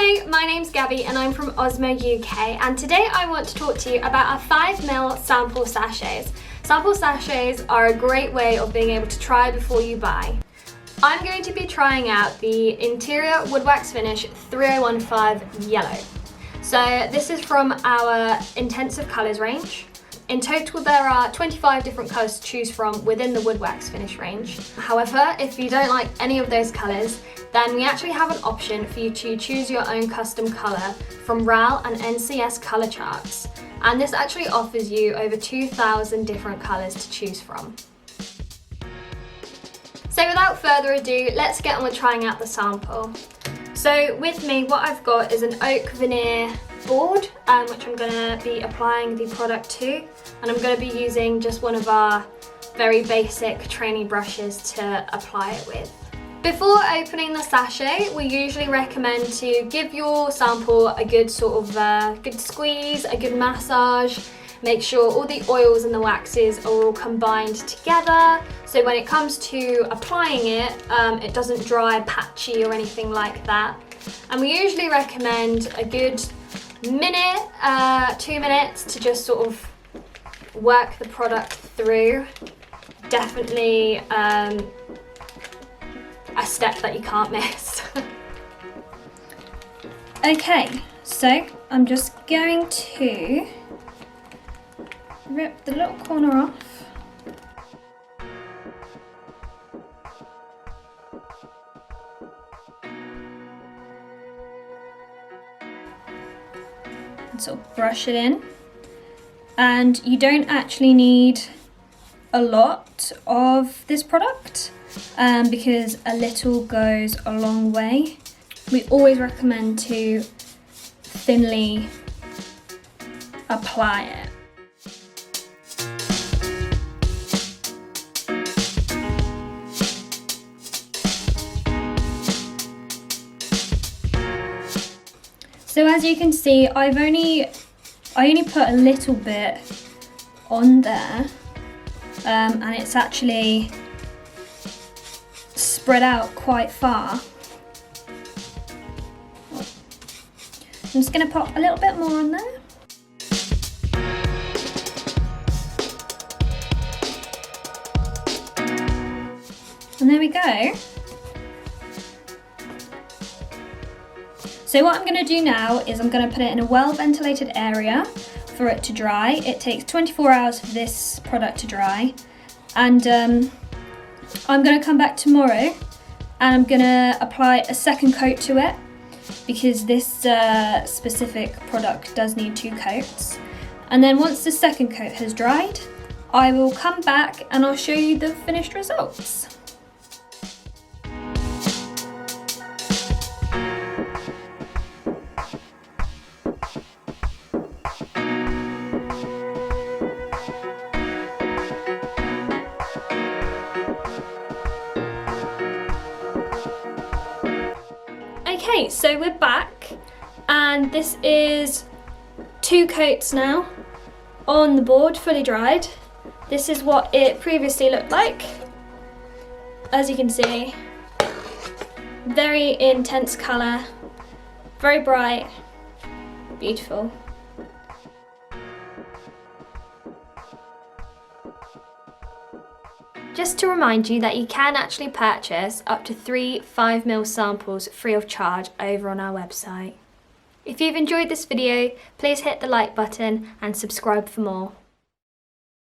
Hello, my name's Gabby and I'm from Osmo UK, and today I want to talk to you about our 5ml sample sachets. Sample sachets are a great way of being able to try before you buy. I'm going to be trying out the Interior Wood Wax Finish 3015 Yellow. So this is from our Intensive Colours range. In total there are 25 different colours to choose from within the Wood Wax Finish range. However, if you don't like any of those colours, then we actually have an option for you to choose your own custom colour from RAL and NCS colour charts. And this actually offers you over 2,000 different colours to choose from. So without further ado, let's get on with trying out the sample. So with me, what I've got is an oak veneer board, which I'm going to be applying the product to, and I'm going to be using just one of our very basic training brushes to apply it with. Before opening the sachet, we usually recommend to give your sample a good sort of good squeeze, a good massage. Make sure all the oils and the waxes are all combined together, so when it comes to applying it, it doesn't dry patchy or anything like that. And we usually recommend a good minute, 2 minutes to just sort of work the product through. Definitely a step that you can't miss. Okay, so I'm just going to rip the little corner off. And sort of brush it in. And you don't actually need a lot of this product because a little goes a long way. We always recommend to thinly apply it. So as you can see, I only put a little bit on there, and it's actually spread out quite far. I'm just going to pop a little bit more on there. And there we go. So what I'm going to do now is I'm going to put it in a well ventilated area for it to dry. It takes 24 hours for this product to dry, and I'm going to come back tomorrow and I'm going to apply a second coat to it because this specific product does need 2 coats. And then once the second coat has dried, I will come back and I'll show you the finished results. Okay, so we're back, and this is 2 coats now on the board, fully dried. This is what it previously looked like. As you can see, very intense colour, very bright, beautiful. Just to remind you that you can actually purchase up to 3 5ml samples free of charge over on our website. If you've enjoyed this video, please hit the like button and subscribe for more.